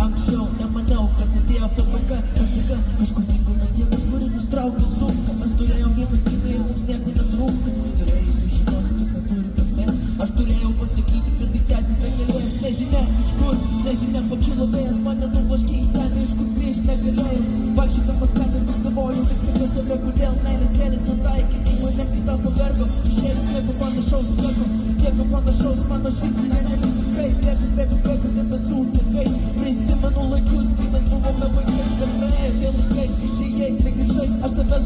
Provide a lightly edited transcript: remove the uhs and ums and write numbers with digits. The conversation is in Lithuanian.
Anksčiau nemaniau, kad atėjo pabaiga, pasaka, kažkur dingo ta diena, kuri mus traukė sunka. Mes turėjom vienas kitą ir mums nieko netrūko. Turėjai sužinoti, kas neturi prasmės. Aš turėjau pasakyti, kad tai tęstis negalės. Nežinia iš kur, nežinia pakilo vėjas, mane nublaškė į ten, iš kur prieš negalėjau. Vaikščydamas gatvėmis galvojau, tik prie tave, kodėl meilės kelias netaikė. Į mane kitą pavergo, šešėlis nieko panašaus nieko. Nieko panašaus mano širdyje neliko kaip. Bėgu debesų takais. Prisimenu laikus, kai mes buvome vaikais. Bet praėjo tie laikai, išėjai, negrįžai. Aš tavęs